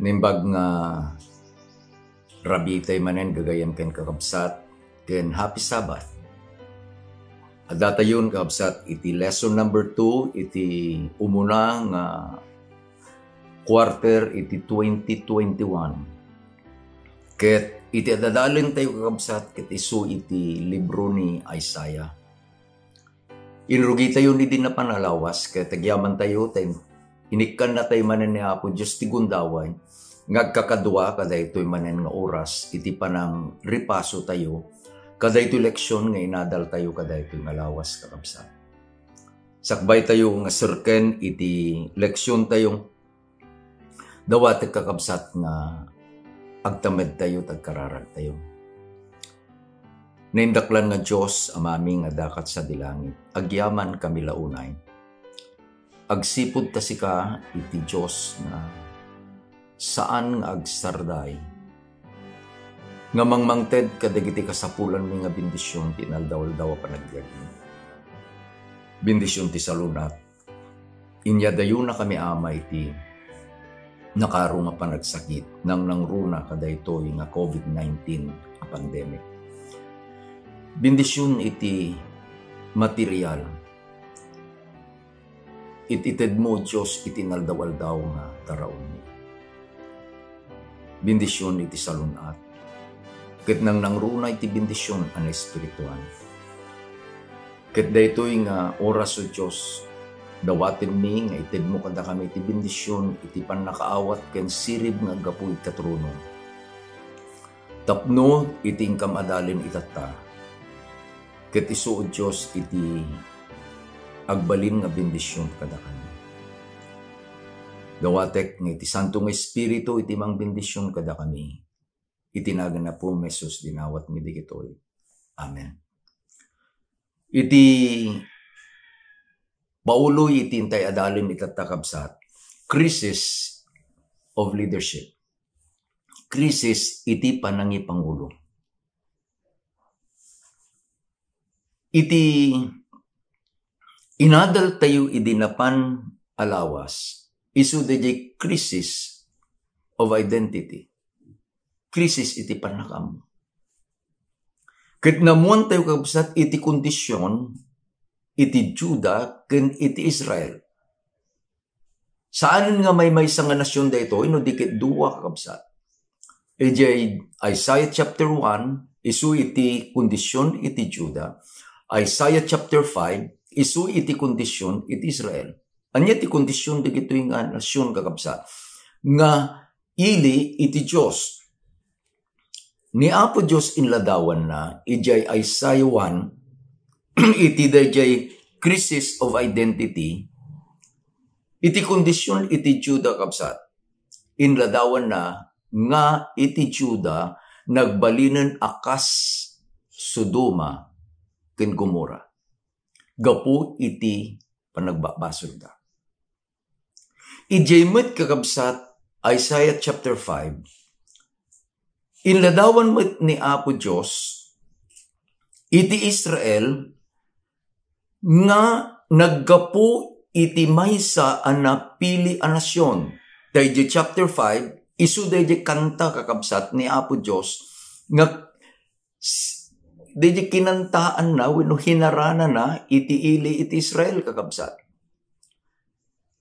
Nimbag nga rabitay manen gagayan ken kakabsat ken Happy Sabbath. Adata yun kakabsat iti lesson number 2 iti umuna nga quarter iti 2021. Ket iti adadaling tayo kakabsat ket isu iti libro ni Isaiah. Inrugi tayo ni din na panalawas ket agyaman tayo tayo inikkan na tayo manen ni Apo Diyos ti gundaway ngagkakadua kada ito'y manen nga oras iti panang ripaso tayo kada ito'y leksyon nga inadal tayo kada ito'y malawas kakabsat. Sakbay tayo nga sirken iti leksyon tayo dawat kakabsat nga agtamed tayo tagkararag tayo. Naindaklan nga Diyos amami nga dakat sa dilangit agyaman kami launay. Agsipod ta sika iti Diyos na saan nga agsarday. Nga mangmangted kadagiti kasapulan mi nga bendisyon tinaldawal-dawa panagyagi. Bendisyon ti salunat. Inya dayo na kami ama iti nakaro nga panagsakit nang nangruna kadaytoy nga COVID-19 a pandemic. Bendisyon iti material. Itited mo Diyos itinaldawal-daw nga taraon mo. Bendisyon iti salunat. Ket nang nangruna iti bendisyon ang espirituan. Ket daytoy nga oras o Diyos dawaten mi nga ited mo kada kami iti bendisyon iti pannakaawat ken sirib nga gapu iti katruno. Tapno iti ingkam adalin itata. Ket isu o Diyos iti agbalin nga bendisyon kada kami. Dawatek nga iti Santong Espiritu iti mang bendisyon kada kami. Itinagan na po mesos dinawat mi digitoy. Amen. Iti pauloy iti intay adalin itatakabsat. Crisis of leadership. Crisis iti panangipangulo. Iti inadal tayo idinapan alawas, isu DJ crisis of identity. Crisis iti panakam. Ket namuan tayo kabsat iti kondisyon, iti Juda, ken iti Israel. Saan nga may nga nasyon da ito, ino dikit duwa kabsat. EJ Isaiah chapter 1, isu iti kondisyon iti Juda. Isaiah chapter 5, isu iti kondisyon iti Israel. Anya ti kondisyon di gito nga nasyon kakabsat. Nga ili iti Diyos. Ni Apo Diyos inladawan na ijay Isaiah 1 iti dayjay crisis of identity. Iti kondisyon iti Juda kabsat. Inladawan na nga iti Juda nagbalinan akas Sodoma ken Gomora. Gapu iti panagbabasol da. Ijaymet kakabsat Isaiah chapter 5. Inladawan mo ni Apo Diyos iti Israel nga naggapu iti maysa a napili a nasyon. Dayjay chapter 5 isu dayjay kanta kakabsat ni Apo Diyos nga dayjay kinantaan na wenno hinarana na iti ili iti Israel kakabsat.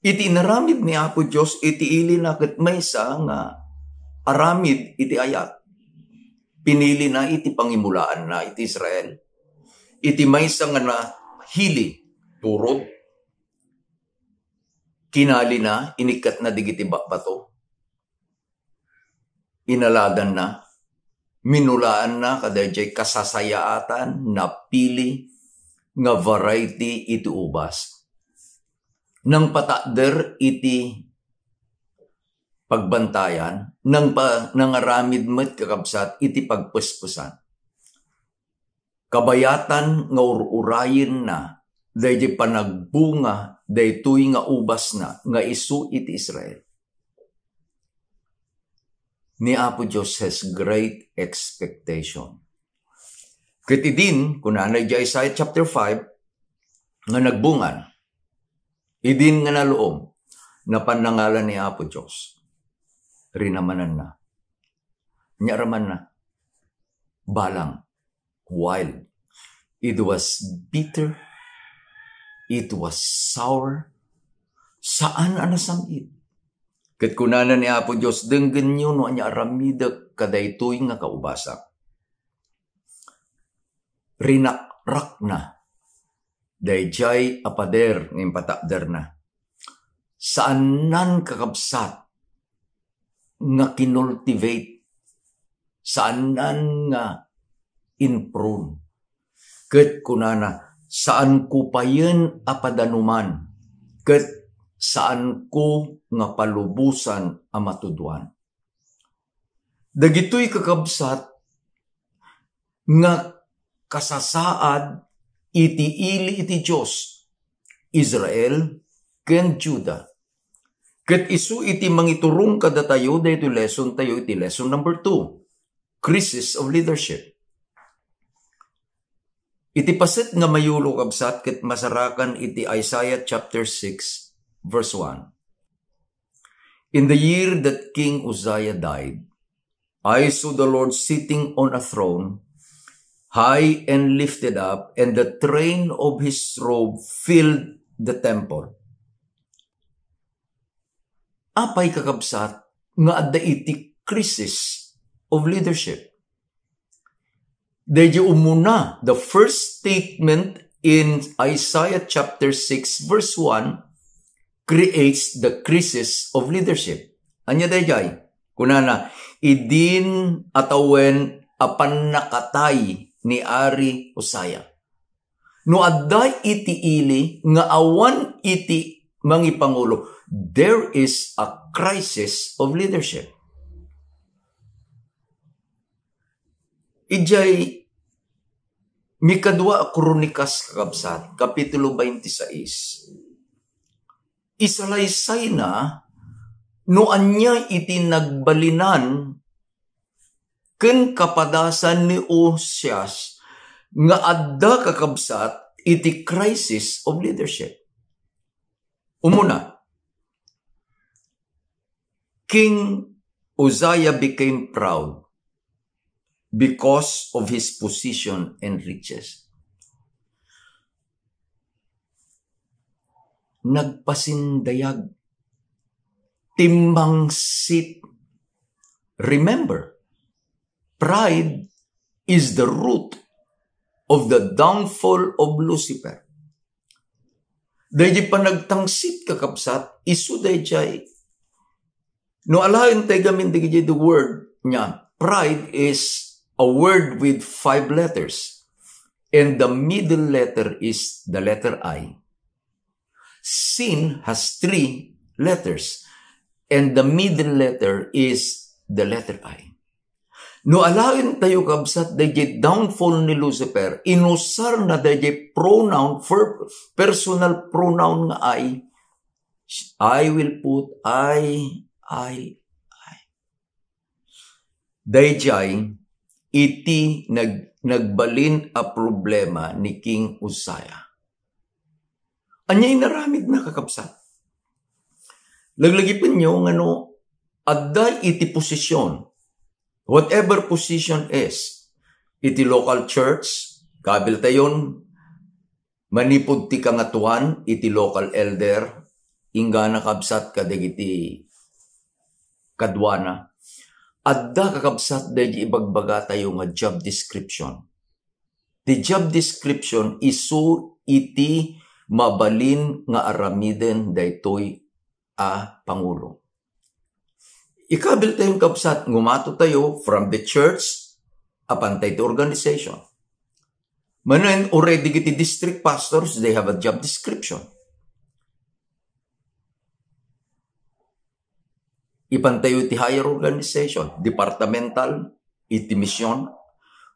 Iti naramid ni Apo Diyos iti ili na ket maysa nga aramid iti ayat. Pinili na iti pangimulaan na iti Israel. Iti maysa nga na hili turod. Kinali na inikat na digiti bato. Inaladan na minulaan na kadayjay kasasayaatan napili nga variety iti ubas. Nang patader iti pagbantayan, nang aramid met kakabsat iti pagpuspusan. Kabayatan nga ururayin na dayjay panagbunga daytoy nga ubas na nga isu iti Israel. Ni Apo Diyos has great expectation. Ket idin, kunanay di Isaiah chapter 5, nga nagbungan, idin nga naloom, na panangalan ni Apo Diyos. rinamanan na. Nyaraman na. Balang. Wild. It was bitter. It was sour. Saan anasamid? Kat kunana ni Apo Diyos, denggan nyo no anya aramida kadaytoy nga kaubasa. Rinakrak na. Dayjay apader ng patakder na. Saan nan kakabsat nga kinultivate? Saan nan nga improve? Kat kunana, saan ko pa yun apadanuman? Kat saan ko nga palubusan ang matuduan? Dagitoy kakabsat nga kasasaad iti ili iti Diyos, Israel ken Juda. Ket isu iti mangiturong kada tayo, dahito lesson tayo, iti lesson number 2, crisis of leadership. Iti paset nga mayulo kabsat, ket masarakan iti Isaiah chapter 6, verse 1. In the year that King Uzziah died, I saw the Lord sitting on a throne, high and lifted up, and the train of his robe filled the temple. Apay kakabsat nga adda iti crisis of leadership. Dahil umuna, the first statement in Isaiah chapter 6 verse 1 creates the crisis of leadership. Anya dayjay, kunana, idin atawen apan nakatay ni Ari Uzziah. No adday iti ili nga awan iti mangi pangulo, there is a crisis of leadership. Ijay mikadwa Kronikas kakabsat, kapitulo 26. Isalaysay na no anya iti nagbalinan ken kapadasan ni Osias nga adda kakabsat iti crisis of leadership. Umuna, King Uzziah became proud because of his position and riches. Nagpasindayag, timbangsit. Remember, pride is the root of the downfall of Lucifer. Dahil pa nagtangsit kakabsat, isu dahil no alahin tayo gamin dahil the word niya. Pride is a word with 5 letters. And the middle letter is the letter I. Sin has 3 letters. And the middle letter is the letter I. No alain tayo kabsat dahil downfall ni Lucifer, inusar na dahil pronoun, personal pronoun nga I will put I. Dahil iti nagbalin a problema ni King Uzziah. Anyay naramid na kakabsat. Laglagipin nyo nga no, adday iti posisyon. Whatever position is, iti local church, kabil tayon, manipod ti kangatuan, iti local elder, ingga nakabsat kadag iti kadwana. Adda kakabsat dahil ibagbaga tayo nga job description. The job description isu iti mabalin nga aramiden daytoy a pangulo. Ikabil tayong kabsat, ngumato tayo from the church apan tayo organization. Manan already giti district pastors, they have a job description. Ipan tayo iti higher organization, departmental, iti mission.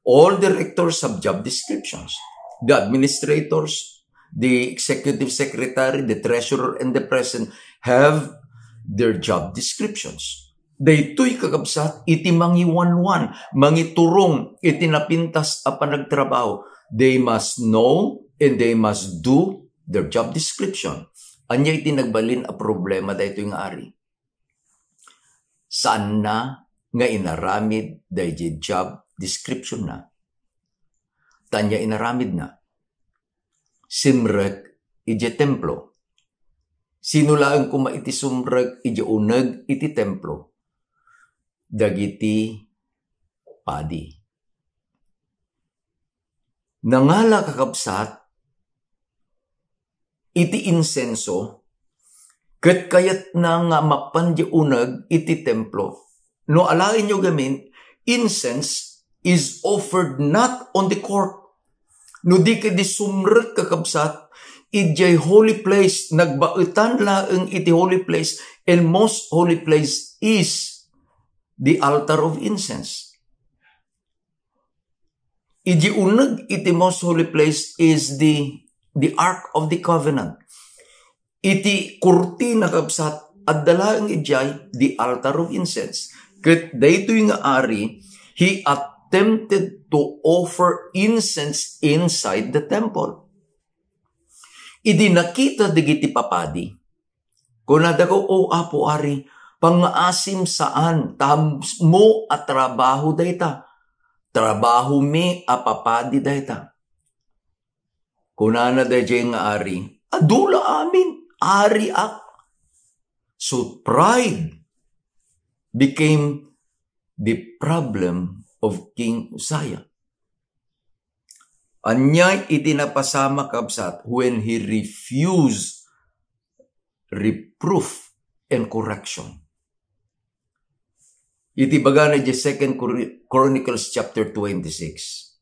All directors have job descriptions. The administrators, the executive secretary, the treasurer, and the president have their job descriptions. Daytoy kakabsat, iti mangiwanwan, mangiturong, iti napintas apan nagtrabaho. They must know and they must do their job description. Anya iti nagbalin a problema daytoy nga ari. Saan na nga inaramid dahil job description na. Tanya inaramid na. Simrek iti templo. Sino lang kuma iti sumrek iti uneg iti templo. Dagiti padi. Nangala kakabsat iti insenso ket kayat na nga mapandi uneg iti templo. No alain nyo gamin, incense is offered not on the court. No di ka di sumrek kakabsat, iti holy place, nagbaitan laeng iti holy place, and most holy place is the altar of incense. Iti uneg iti most holy place is the Ark of the Covenant. Iti kurtina kakabsat, at dalaeng ijay the altar of incense. Ket daytoy nga ari, he attempted to offer incense inside the temple. Idi nakita digiti papadi. Kunada ko, o apo ari, pangaasim saan, mo at trabaho dayta. Trabaho mi a papadi dayta. Kunana dayjay nga ari, adula amin, ari ak. So pride became the problem of King Uzziah. Anyay itinapasama kabsat when he refused reproof and correction. Iti baga na 2 Chronicles chapter 26.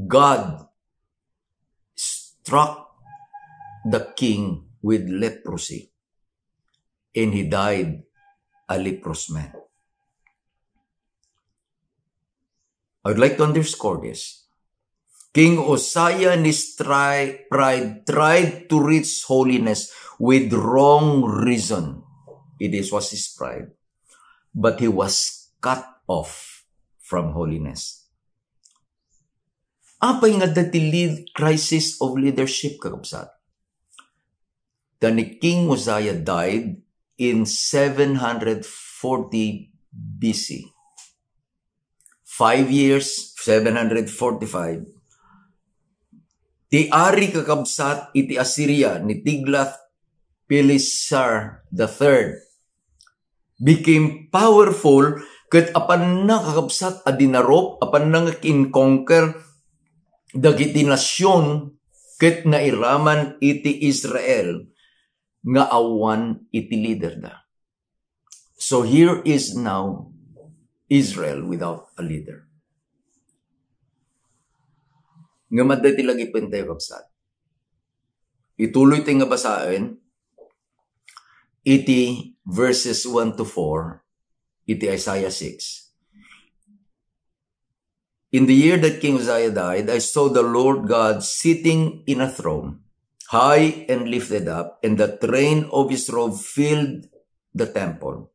God struck the king with leprosy and he died a leprous man. I would like to underscore this. King Uzziah in his pride tried to reach holiness with wrong reason. It was his pride. But he was cut off from holiness. Apay nga dati crisis of leadership kakabsat. The King Uzziah died in 740 BC. 5 years, 745. Ti ari kakabsat iti Assyria ni Tiglath-Pileser III became powerful ket apan na kakabsat adinarop, apan na kin-conquer dagiti nasyon ket nairaman iti Israel nga awan iti leader da. So here is now Israel without a leader. Nga madati lagi pintay kapsat. Ituloy tayo nga basahin iti verses 1 to 4 iti Isaiah 6. In the year that King Uzziah died, I saw the Lord God sitting in a throne, high and lifted up, and the train of his robe filled the temple.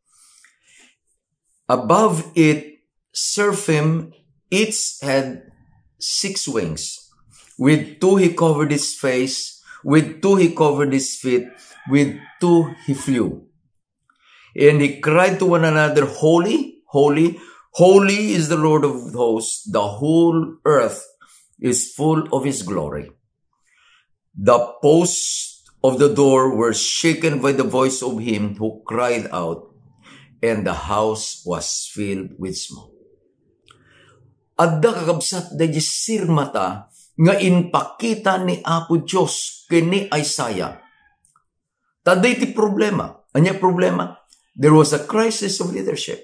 Above it, seraphim, each had 6 wings. With 2 he covered his face, with 2 he covered his feet, with 2 he flew. And he cried to one another, Holy, holy, holy is the Lord of hosts. The whole earth is full of his glory. The posts of the door were shaken by the voice of him who cried out, and the house was filled with smoke. Adda kakabsat da sirmata nga inpakita ni Apo Diyos kini Isaiah. Taday ti problema. Anya problema? There was a crisis of leadership.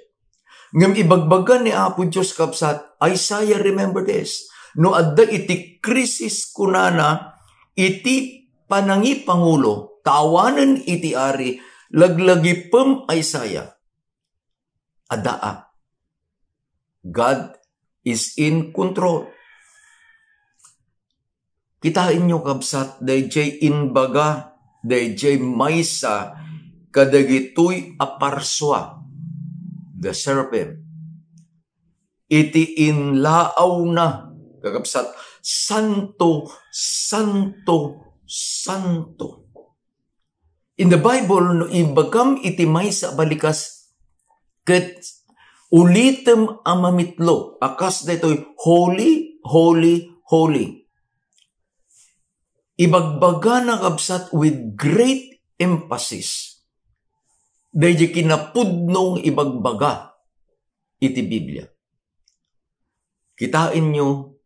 Ngam ibagbagan ni Apo Diyos kabsat, Isaiah, remember this. No adda iti krisis kunana, iti panangi pangulo, tawanan iti ari, laglagi pem Isaiah. Adaa. God is in control. Kitain nyo kabsat, dayjay inbaga, dayjay maysa, kadagitoy aparswa, the seraphim. Iti inlaaw na, kakabsat, santo, santo, santo. In the Bible, no ibagam iti maysa balikas, Ket ulitem ang mamitlo, akas daytoy holy, holy, holy. Ibagbaga na kabsat with great emphasis. Dahil kinapudnong ibagbaga iti Biblia. Kitain nyo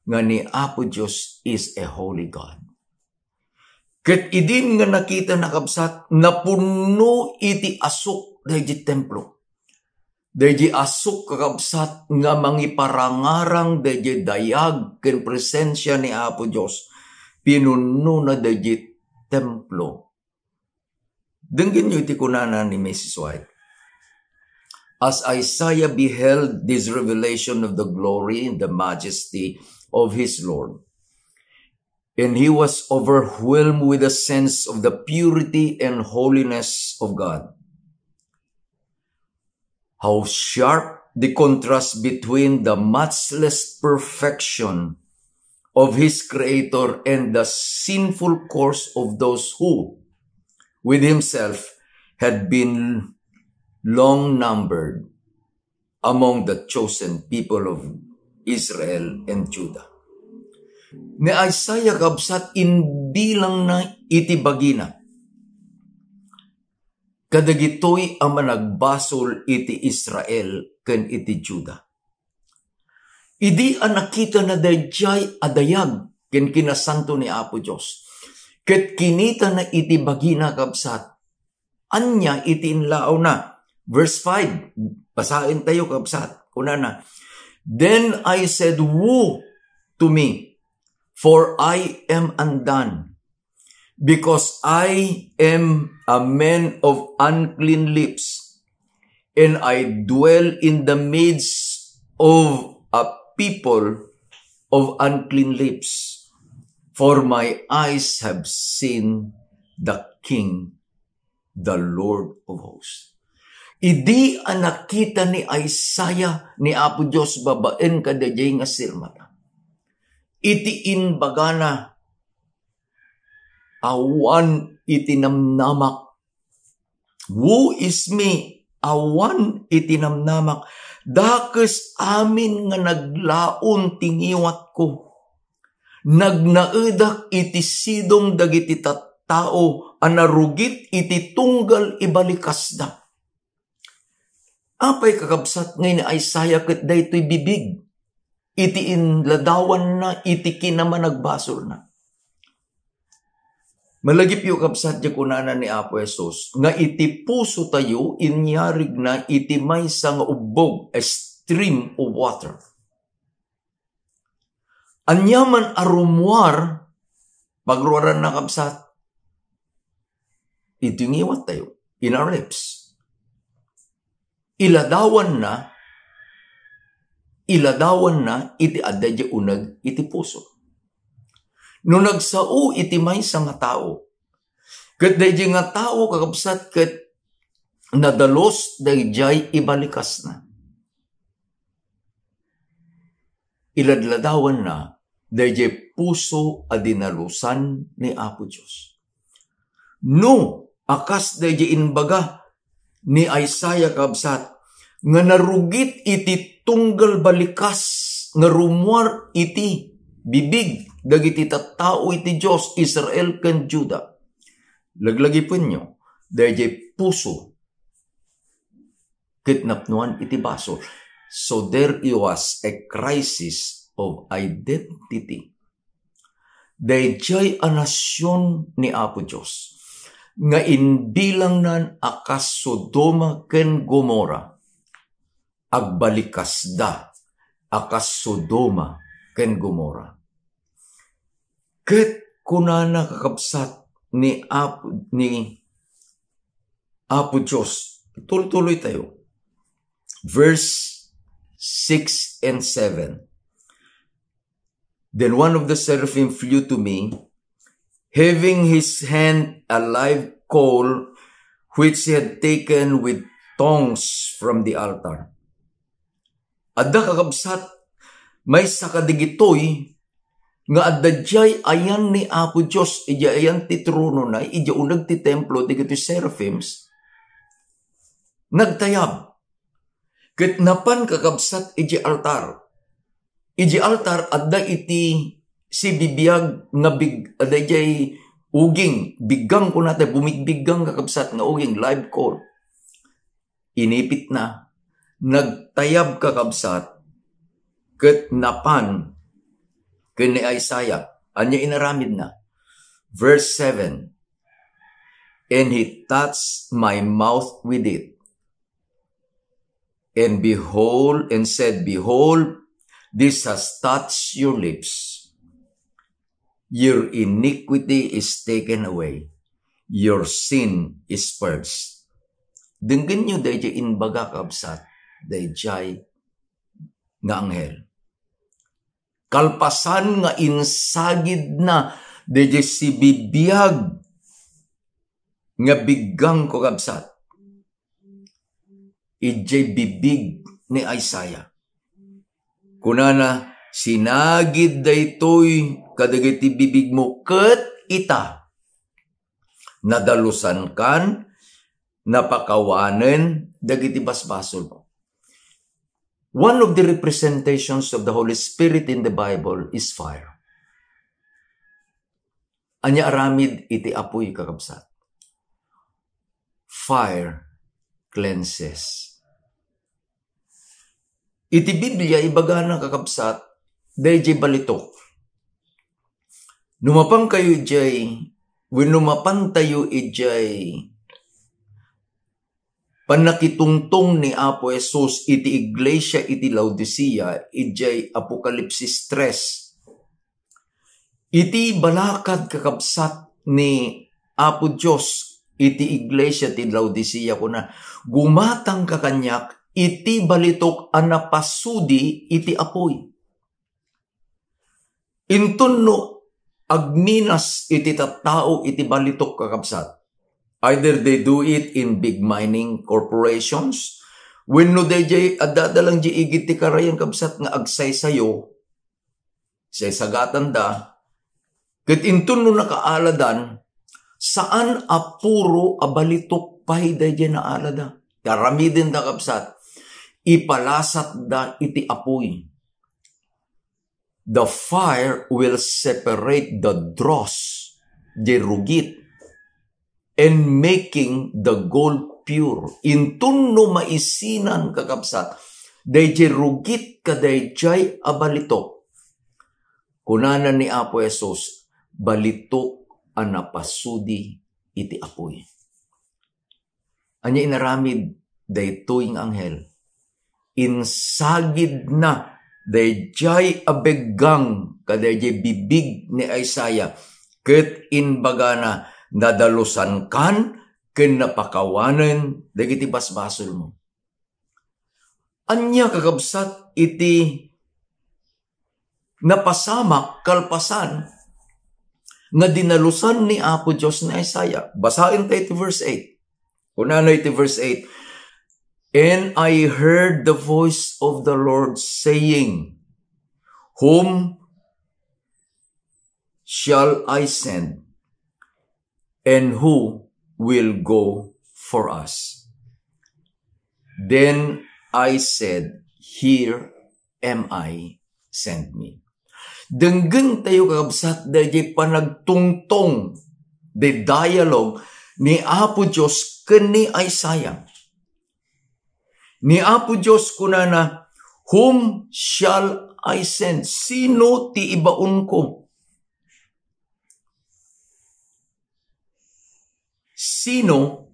nga ni Apo Diyos is a holy God. Ket idin nga nakita na kabsat, napuno iti asok dahil templo. Dahil asok kakabsat nga mangiparangarang dahil dayag ken presensya ni Apo Diyos. Pinuno na dahil templo. Denggin nyo iti kunana ni Mrs. White. As Isaiah beheld this revelation of the glory and the majesty of his Lord, and he was overwhelmed with a sense of the purity and holiness of God. How sharp the contrast between the matchless perfection of his Creator and the sinful course of those who, with himself, had been long numbered among the chosen people of Israel and Judah. Ni Isaiah kabsat inbilang na itibagina. Kadagitoy ang managbasol iti Israel ken iti Judah. Idi ang nakita na dayjay adayag ken kinasanto ni Apo Diyos. Ket kinita na iti bagina kabsat. Anya iti inlaaw na. Verse 5. Basahin tayo kabsat. Kuna na. Then I said, woe to me, for I am undone, because I am a man of unclean lips, and I dwell in the midst of a people of unclean lips. For my eyes have seen the King, the Lord of hosts. Idi ang nakita ni Isaiah ni Apo Diyos babaen kadayay nga sirmata. Iti inbagana awan iti namnamak. Woe is me, awan iti namnamak. Dakes amin nga naglaon tingiwat ko. Nagnaedak iti sidong dagiti tattao anarugit iti tunggal ibalikasda. Apay kakabsat ngayon ni Isaiah ket daytoy bibig. Iti inladawan na, iti kinamanagbasol na. Malagip yung kabsat di kunana ni Apo Jesus, nga iti puso tayo, inyarig na iti maysa nga ubog, a stream of water. Anyaman arumwar, pagruaran na kabsat, iti ngiwat tayo, in our lips. Iladawan na, iti adadya unag, iti puso. No nagsao, iti maysa nga tao. Kat dadya nga tao, kakabsat, kat nadalos, dadya ibalikas na. Iladladawan na, dadya puso adinalusan ni Apo Diyos. No, akas dadya inbaga ni Isaiah kabsat, nga narugit iti tunggal balikas, nga rumwar iti bibig, dagiti tattao iti Diyos, Israel ken Judah. Laglagi po nyo, dahil puso, kitnapnuan iti baso. So there was a crisis of identity. Dahil anasyon ni Apo Diyos, nga inbilang nan akas Sodoma ken Gomora, agbalikasda akas Sodoma ken Gomora. Ket kunana kakabsat ni Apo Diyos. Tuloy tayo. Verse 6 and 7. Then one of the seraphim flew to me, having his hand a live coal, which he had taken with tongs from the altar. Adda kakabsat, may sakadigitoy, nga addadyay ayan ni Apo Diyos, ija ayan ti trono na, ija unag ti templo, digito seraphims, nagtayab, Ket napan kakabsat iti altar. Iti altar adda iti si bibiyag nga adda iti uging, biggang ko natin, bumigbigang kakabsat nga uging, live call. Inipit na, nagtayab kakabsat, ket napan, kini Isaiah, anya inaramid na. Verse 7, and he touched my mouth with it, and behold, and said, behold, this has touched your lips. Your iniquity is taken away. Your sin is purged. Denggan nyo dayjay inbaga kabsat, dayjay nga anghel. Kalpasan nga insagid na, dayjay si bibiyag nga biggang ko kabsat. Ijay bibig ni Isaiah. Kunana, sinagid daytoy kadagiti bibig mo ket ita. Nadalusan kan, napakawanen, dagiti basbasol mo. One of the representations of the Holy Spirit in the Bible is fire. Anya aramid iti apoy kakabsat. Fire cleanses. Iti Biblia, ibaga na kakabsat, dayjay balitok. Numapang kayo ijay, winumapan tayo ijay, panakitungtong ni Apo Jesus iti iglesia iti Laodicea, ijay Apokalipsis 3. Iti balakad kakabsat ni Apo Diyos, iti iglesia iti Laodicea kuna, gumatang kakanyak, iti balitok anapasudi iti apoy. Intunno agminas iti tattao iti balitok kakabsat. Either they do it in big mining corporations, when no dayjay adadalang di igiti karayan kabsat nga agsay sayo, say sagatan da, ket intunno nakaaladan, saan apuro abalitok pay dayjay na alada. Karamidin da kabsat, ipalasat da iti apoy. The fire will separate the dross, the rugit, and making the gold pure. Intunno maisinan kakabsat, dayjay rugit ka dayjay abalitok. Kunana ni Apo Jesus, balitok anapasudi iti apoy. Anya inaramid daytoy ng anghel, insagid na dayjay abeggang kadayjay bibig ni Isaiah, ket inbaga na nadalusan kan, ken napakawanen dagiti basbasol mo. Anya kakabsat iti napasamak kalpasan nga dinalusan ni Apo Diyos ni Isaiah. Basahin tayo iti verse 8. Kunana iti verse 8. And I heard the voice of the Lord saying, whom shall I send? And who will go for us? Then I said, here am I, send me. Denggen tayo kakabsat dayjay panagtungtong the dialogue ni Apo Diyos ken ni Isaiah. Ni Apo Diyos kunana, whom shall I send? Sino ti ibaon ko? Sino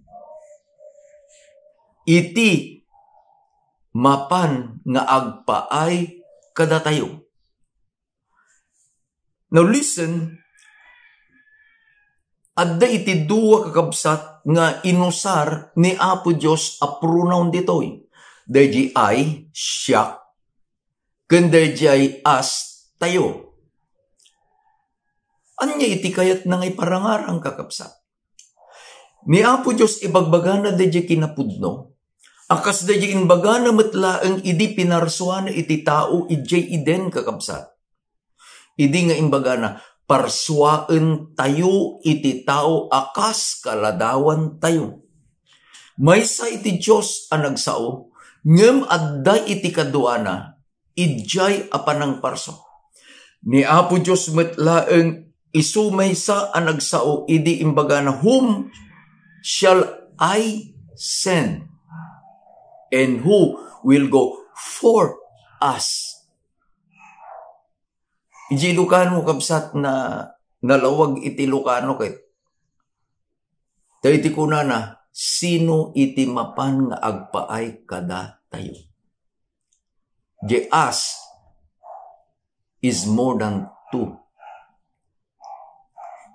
iti mapan nga agpaay kada tayo? Now listen, adda iti duwa kakabsat nga inusar ni Apo Diyos a pronoun ditoy. Dayjay I, siya, ken dayjay as, tayo. Anya iti kayat na ngay parangarang kakabsat. Ni Apo Diyos ibagbagana dayjay kinapudno, akas dayjay inbagana metlaeng idi pinarsuana iti tao ijay iden kakabsat. Idi nga imbagana, parsuaen tayo iti tao akas kaladawan tayo. Maysa iti Diyos ang nagsao, Ngem adday iti kaduana, idjay apanang parso. Ni Apo Diyos metlaeng isumay sa anagsao, idi imbaga na, whom shall I send? And who will go for us? Iji Ilocano kabsat na nalawag iti Ilocano kay tayo iti kunana, sino iti mapan nga agpaay kada tayo. The us is more than two.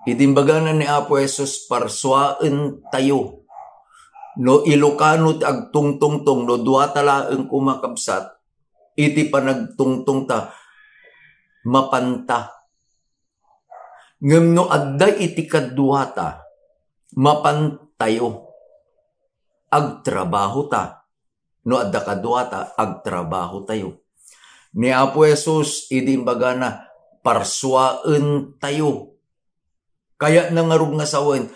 Itimbaganan ni Apo Jesus, parswaan tayo. No Ilocano agtungtungtong, no duwatalaang kumakabsat, iti panagtungtong ta, mapanta. Ngem no adday iti kaduata, mapantayo. Agtrabaho ta. No adda kaduata, agtrabaho tayo. Ni Apo Jesus, idimbaga na, parswaan tayo. Kaya nangarog nga sawen,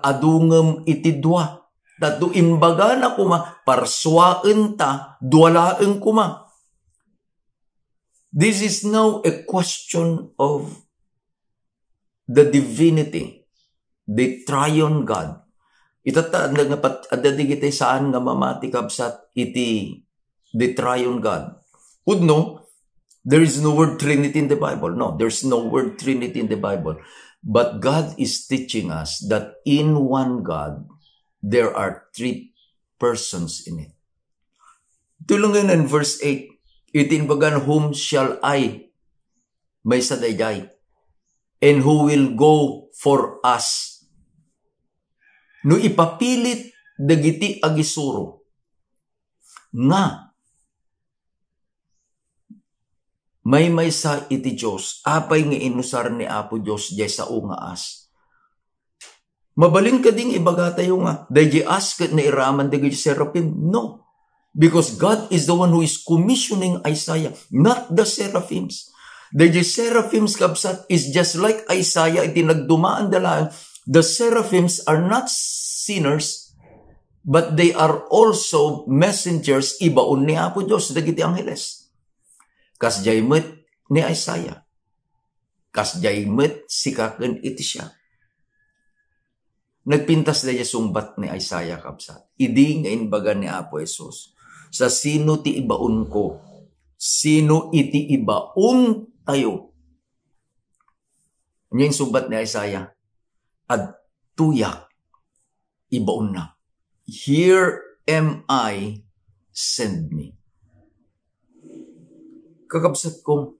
adungem iti dua. Tatu imbaga na kuma, parswaan ta, duwalaeng kuma. This is now a question of the divinity, the triune God. Itata nga adadigitay saan nga mamati kabsat iti the triune God. No, there is no word Trinity in the Bible. No, there's no word Trinity in the Bible. But God is teaching us that in one God, there are three persons in it. Tulungan in verse 8, itinbagan, whom shall I may sadayay, and who will go for us? No ipapilit dagiti agisuro nga may sa iti Diyos, apay nga inusar ni Apo Diyos jay sa ungaas. Mabalin ka ding ibaga tayo nga, dahi as kat na iraman dagi seraphim? No. Because God is the one who is commissioning Isaiah, not the seraphims. The seraphims kabsat is just like Isaiah, iti nagdumaan dala. The seraphims are not sinners, but they are also messengers, ibaon ni Apo Diyos, dagiti angheles. Kasjay met ni Isaiah. Kasjay met sikaken iti siya. Nagpintas na sumbat ni Isaiah kabsat. Idi nga inbaga ni Apo Jesus. Sa sino ti ibaon ko? Sino iti ibaon tayo? Ano yung sumbat ni Isaiah? At tuyak, ibaon na. Here am I, send me. Kakabsat ko,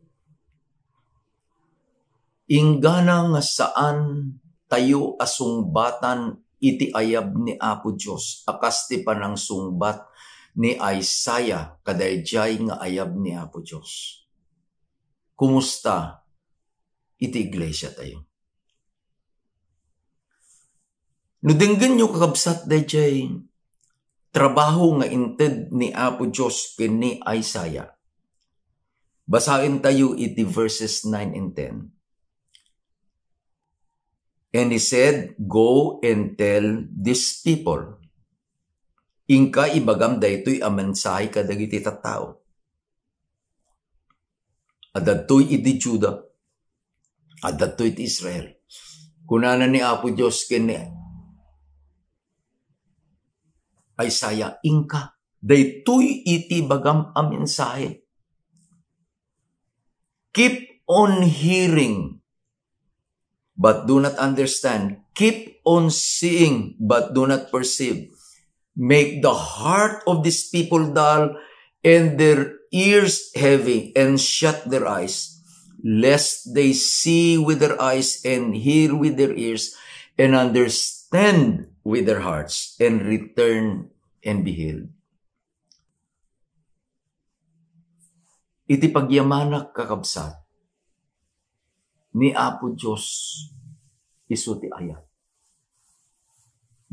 inggana nga saan tayo asungbatan iti ayab ni Apo Diyos, akas ti panang sungbat ni Isaiah, kadayjay nga ayab ni Apo Diyos. Kumusta iti iglesia tayo? Nudinggan nyo kakabsat dayjay trabaho nga inted ni Apo Diyos kini Isaiah. Basahin tayo iti verses 9 and 10. And he said, go and tell these people. Ingka ibagam daytoy a mensahe kadagiti tattao. Adadtoy iti Juda. Adadtoy iti Israel. Kunana ni Apo Diyos kini Isaiah, ingka daytoy iti bagam a mensahe. Keep on hearing, but do not understand. Keep on seeing, but do not perceive. Make the heart of these people dull, and their ears heavy, and shut their eyes, lest they see with their eyes, and hear with their ears, and understand with their hearts, and return and be healed. Iti pagyamanak kakabsat ni Apo Diyos isu ti ayat.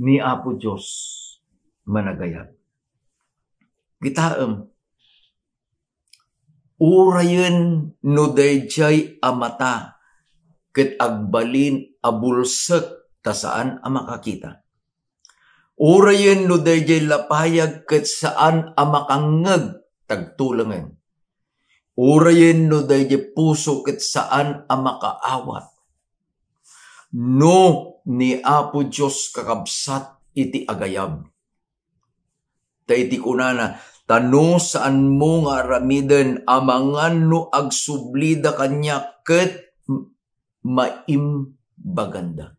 Ni Apo Diyos managayat. Kitaem urayen no dayjay amata ket agbalin abulsek ta saan a makakita. Urayen no dayjay lapayag ket saan a makangeg tagtulangan. Urayen no dayjay puso ket saan a makaawat. No ni Apo Diyos kakabsat iti agayab. Ta iti kunana, tano saan mo nga aramiden amangan no agsublida kanya ket maimbaganda.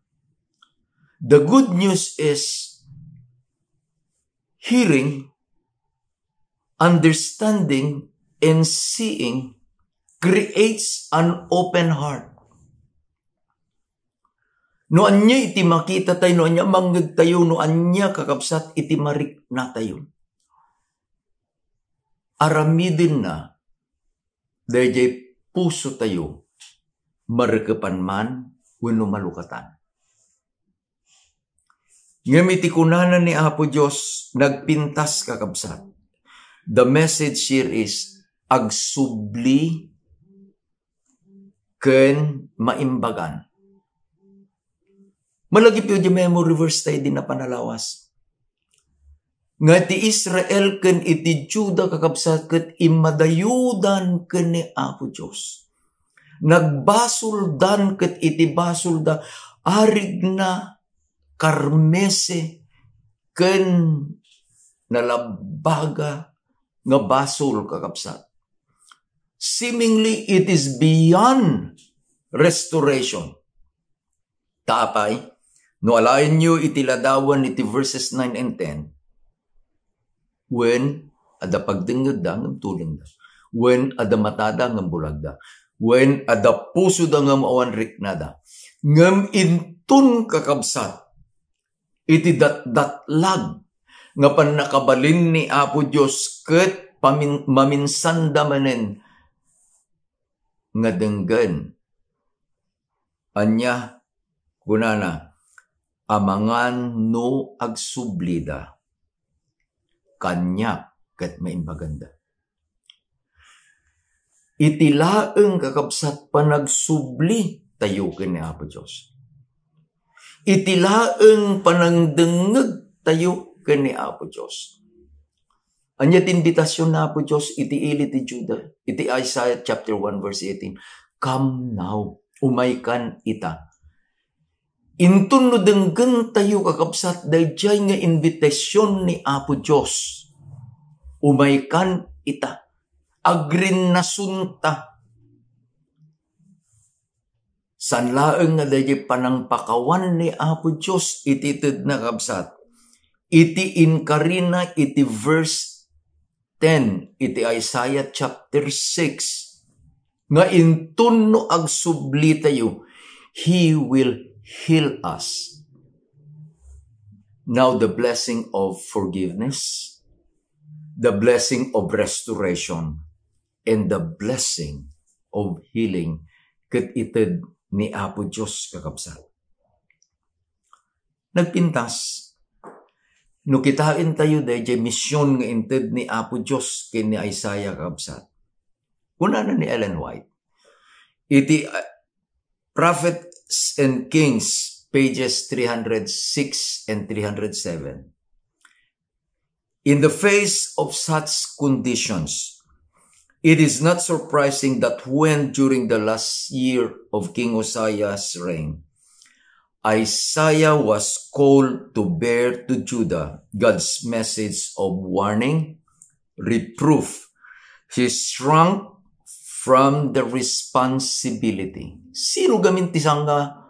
The good news is hearing, understanding, and seeing creates an open heart. No anya iti makita tayo, no anya manggag tayo, no anya kakabsat iti marik na tayo. Aramidin na, dahil puso tayo, marikapan man, wano malukatan. Ngamiti kunanan ni Apo Diyos, nagpintas kakabsat. The message here is, agsubli ken maimbagan. Malagi po di memory verse tayo din na panalawas. Nga ti Israel ken iti Juda kakabsat ket imadayudan ken ni Apo Diyos. Nagbasuldan ket iti basulda arig na karmese ken nalabaga nga basol kakabsat. Seemingly it is beyond restoration. Tapay, no alayin nyo itiladawan iti verses 9 and 10. When ada pagdingag da ng tuling da. When ada matada ng bulag da. When ada puso da ng maawan riknada. Ngam intun kakabsat. Iti datdatlag. Nga pan nakabalin ni Apo Diyos ket maminsanda manen. Nga denggan. Anya kunana, amangan no agsublida, kanya ket maimbaganda. Itilaeng kakabsat panagsubli tayo ken ni Apo Diyos. Itilaeng panangdengeg tayo ken ni Apo Diyos. Anya tinbitasyon na Apo Diyos, iti ili ti Juda, iti Isaiah chapter 1 verse 18, come now, umaykan ita. Intun no denggen tayo kakabsat dayjay nga invitasyon ni Apo Diyos. Umaykan ita. Agrin na sunta. Sanlaeng nga dayjay panangpakawan ni Apo Diyos itited na kabsat. Iti inkarina iti verse 10 iti Isaiah chapter 6. Nga intun no agsubli tayo, He will heal us. Now the blessing of forgiveness, the blessing of restoration, and the blessing of healing ket ited ni Apo Diyos kakabsat. Nagpintas, no kitain tayo dayjay misyon nga inted ni Apo Diyos ken ni Isaiah kakabsat. Una na ni Ellen White. Iti Prophets and Kings, pages 306 and 307. In the face of such conditions, it is not surprising that when during the last year of King Uzziah's reign, Isaiah was called to bear to Judah God's message of warning, reproof, he shrunk from the responsibility. Sino gamin tisang nga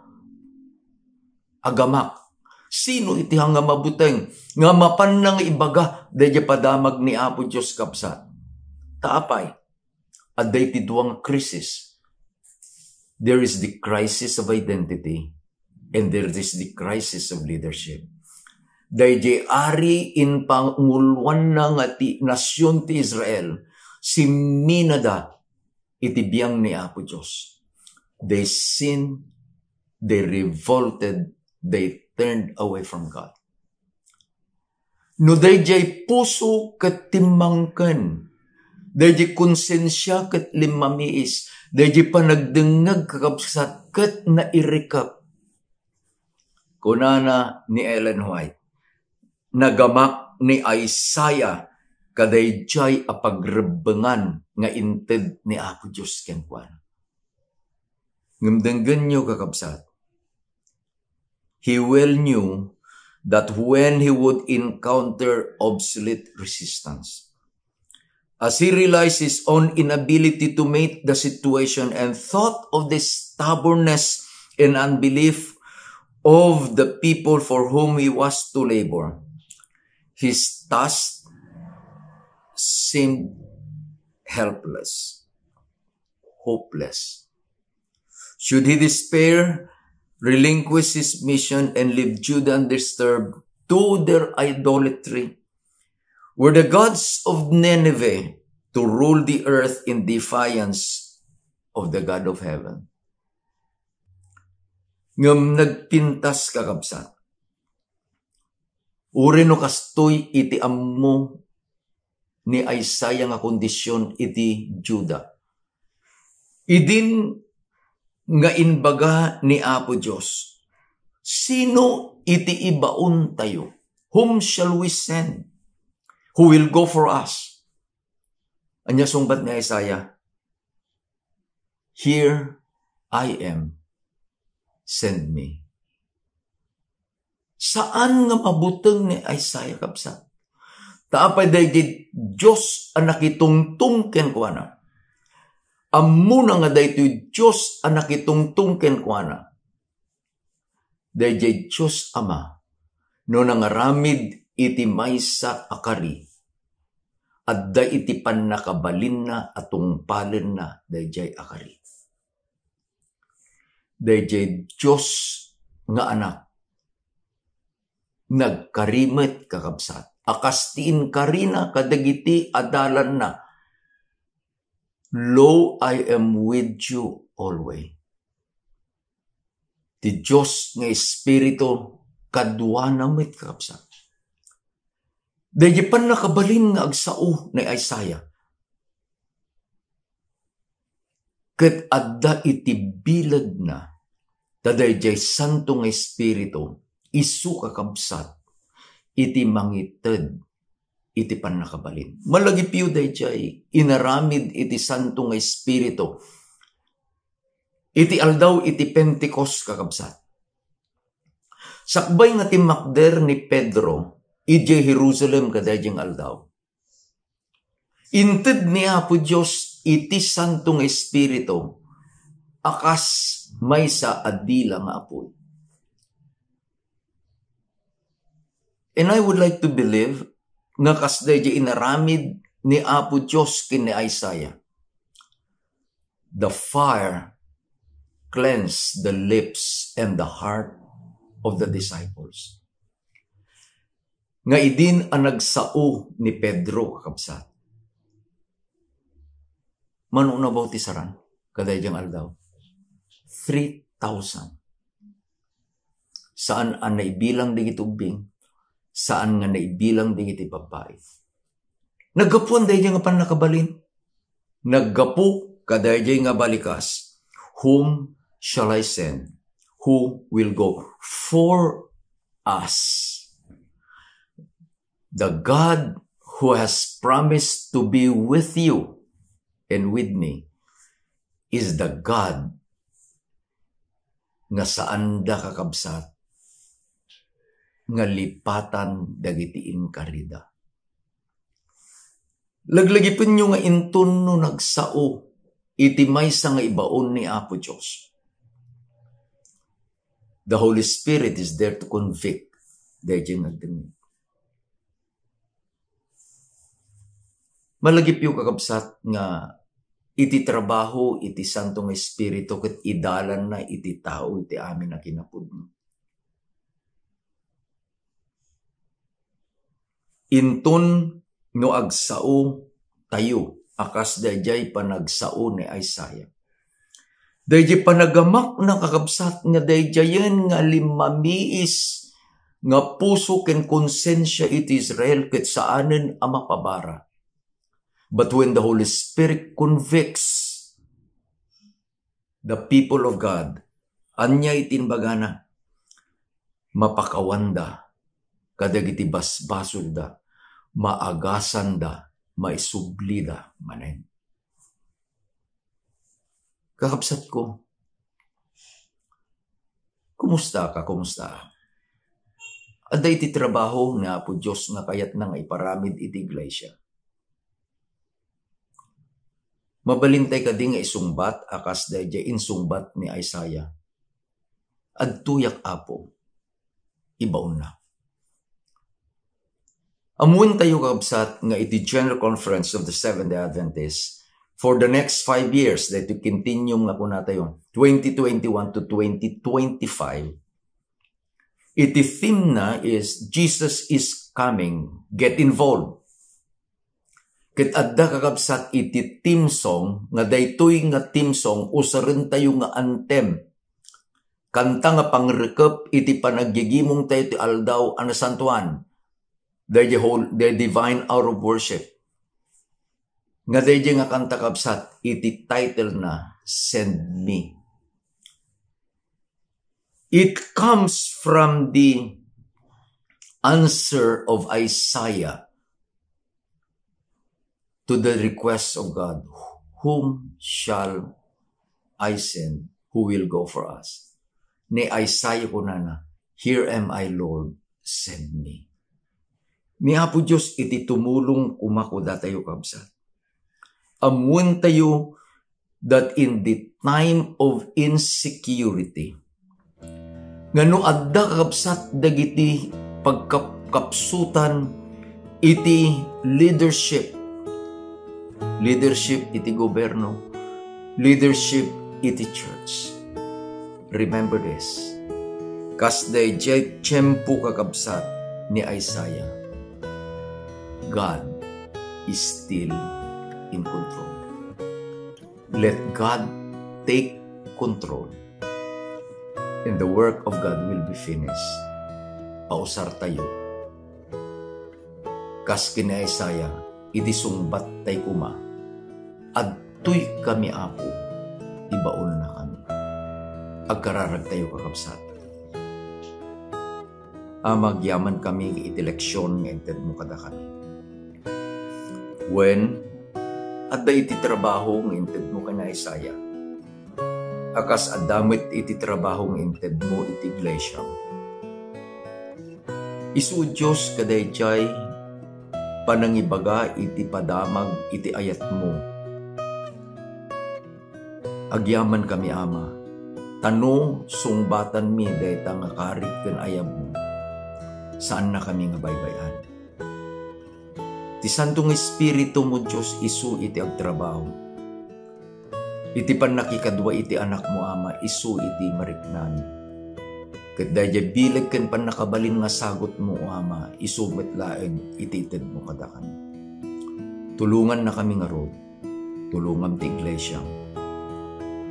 agamak? Sino itihang nga mabuteng? Nga mapan nang ibaga dahil padamag ni Apo Diyos kapsat. Taapay, aday tidwang krisis. There is the crisis of identity and there is the crisis of leadership. Dahil ari in pangulwan na nga ti nasyon ti Israel, si Minada, itibiyang ni Apo Diyos. They sinned, they revolted, they turned away from God. No dayjay puso ket timmangken, dayjay konsensya ket limamiis, dayjay panagdengeg kakabsat ket nairikap. Kunana ni Ellen White, nagamak ni Isaiah kadayjay apagrebengan nga inted ni Apo Diyos kenkwan. Ngumdenggan nyo kakabsat. He well knew that when he would encounter obsolete resistance, as he realized his own inability to meet the situation and thought of the stubbornness and unbelief of the people for whom he was to labor, his task seemed helpless, hopeless. Should he despair, relinquish his mission, and leave Judah undisturbed to their idolatry? Were the gods of Nineveh to rule the earth in defiance of the God of heaven? Ngam nagpintas kakabsat. Uri no kastoy iti ammo ni Isaiah nga kondisyon iti Judah. Idin nga inbaga ni Apo Diyos. Sino iti ibaon tayo? Whom shall we send? Who will go for us? Anya sungbat ni Isaiah, Here I am, send me. Saan nga mabuteng ni Isaiah kapsat? Taapay dayjay Diyos ang nakitungtung kenkwana. Amuna nga daytoy Diyos ang nakitungtung kenkwana. Dayjay Diyos Ama, no nangaramid iti maysa akari, at da iti pannakabalin na atong palen na dayjay akari. Dayjay Diyos nga anak, nagkarimet kakabsat. Akastiin karina kadagiti adalan na. Lo, I am with you always. Ti Diyos nga Espiritu kadwanamit kakabsat. Dahil pan nakabalin nga agsao ni Isaiah. Ket adda iti bilag na tadayjay santo nga Espiritu isu kakabsat iti mangited iti panakabalin. Malagi piyo dayjay inaramid iti santo nga Espiritu. Iti aldaw iti Pentecost kakabsat. Sakbay nga timakder ni Pedro iti Jerusalem kadayjang aldaw. Inted ni Apo Diyos iti santo nga Espiritu akas maysa adila nga apoy. And I would like to believe nga kasday di inaramid ni Apo Diyos kin ni Isaiah. The fire cleansed the lips and the heart of the disciples. Nga idin ang nagsao ni Pedro kakabsat. Manuna ba tisaran? Kadadyang aldaw. 3,000. Saan ang naibilang di itubing? Saan nga naibilang di iti babae? Naggapuan dahi nga pan nakabalin. Naggapu kadahi nga balikas. Whom shall I send? Who will go for us? The God who has promised to be with you and with me is the God nga saan da kakabsat nga lipatan dagiti inkarida. Laglagipin nyo nga intun no nagsao iti maysa nga ibaon ni Apo Diyos. The Holy Spirit is there to convict dahil nagdengit. Malagip yung kakabsat nga iti trabaho, iti Santong Espiritu, ket idalan na iti tao, iti amin na kinapudno. Intun no agsao tayo, akas dayjay panagsao ni Isaiah. Dayjay panagamak na kakabsat nga dayjayen nga limamiis nga puso ken konsensya iti Israel ket saanen a mapabara. But when the Holy Spirit convicts the people of God, anya itinbagana, mapakawanda kadagiti basbasol da, maagasan da, maisubli da manen. Kakabsat ko, kumusta ka, kumusta? Ada iti trabaho na po Diyos nga kayat nang iparamid iti iglesia. Mabalintay ka di nga isungbat, akas dayjay insungbat ni Isaiah. Adtuyak apo, ibaon na. Amuin tayo kabsat nga iti General Conference of the Seventh-day Adventists for the next 5 years, that to continue nga po natin 2021 to 2025. Iti theme na is Jesus is coming, get involved. Ket adda kakabsat iti team song, nga daytoy nga team song, usarin tayo nga anthem. Kanta nga pangrekep iti panaggigimong tayo ti aldaw ana santuan. The divine hour of worship. Nga dayjay nga kanta kabsat, iti title na, Send Me. It comes from the answer of Isaiah to the request of God. Whom shall I send? Who will go for us? Ni Isaiah ko na, Here am I, Lord, send me. Ni Apo Diyos iti tumulong kumakuda tayo kabsat. Amuan tayo that in the time of insecurity, ngano adda kakabsat dagiti pagkapsutan iti leadership iti gobyerno, leadership iti church. Remember this, kas dayjay tiyempo kakabsat ni Isaiah, God is still in control. Let God take control, and the work of God will be finished. Pausar tayo. Kas kina Isaiah, iti sungbat tay kuma, adtoy kami apo, ibaon na kami. Agkararag tayo kakabsat. Magyaman kami iti leksyon nga inted mo kada kami. When adda iti trabaho nga inted mo kana Isaiah, akas adamit iti trabaho nga inted mo iti iglesia, isu Diyos kadayjay panangibaga iti padamag iti ayat mo. Agyaman kami ama, tano sungbatan mi dayta nga karit ken ayab mo, saan na kami nga baybayan. Ti Santong Espiritu mo Diyos isu iti agtrabaho. Iti panakikadwa iti anak mo ama, isu iti mariknan. Ket dayjay bilag ken panakabalin nga sagot mo o ama, isu metlaeng iti ited mo kada kami. Tulungan na kami nga rod, tulungan ti iglesia,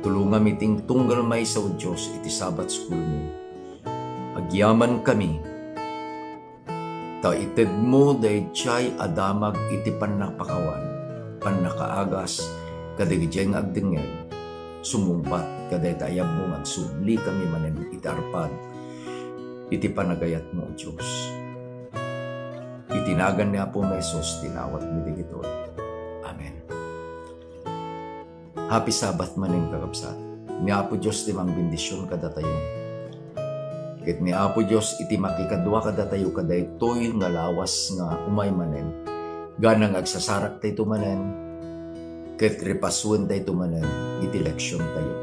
tulungan iting tunggal may sa Diyos iti Sabbath school mo. Agyaman kami, ta ited mo dayjay adamag iti panapakawan, panakaagas, kadagijay nga agdengeg, sumumpat kaday tayab mo agsubli kami manen iti arpad, iti panagayat mo Diyos. Itinagan ni Apo Mesos, tinawat mi digitoy. Amen. Happy Sabbath manen kakabsat. Ni Apo Diyos ti mang bendisyon kada tayo. Ket ni Apo Diyos iti makikadwa kada tayo kaday toy nga lawas nga umay manen. Ganang agsasarak tayo manen. Ket repasuan tayo manen iti leksyon tayo.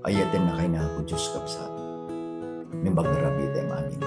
Ayaten na kay na Apo Diyos kapsat. Nimbag na rabi tayo, amin.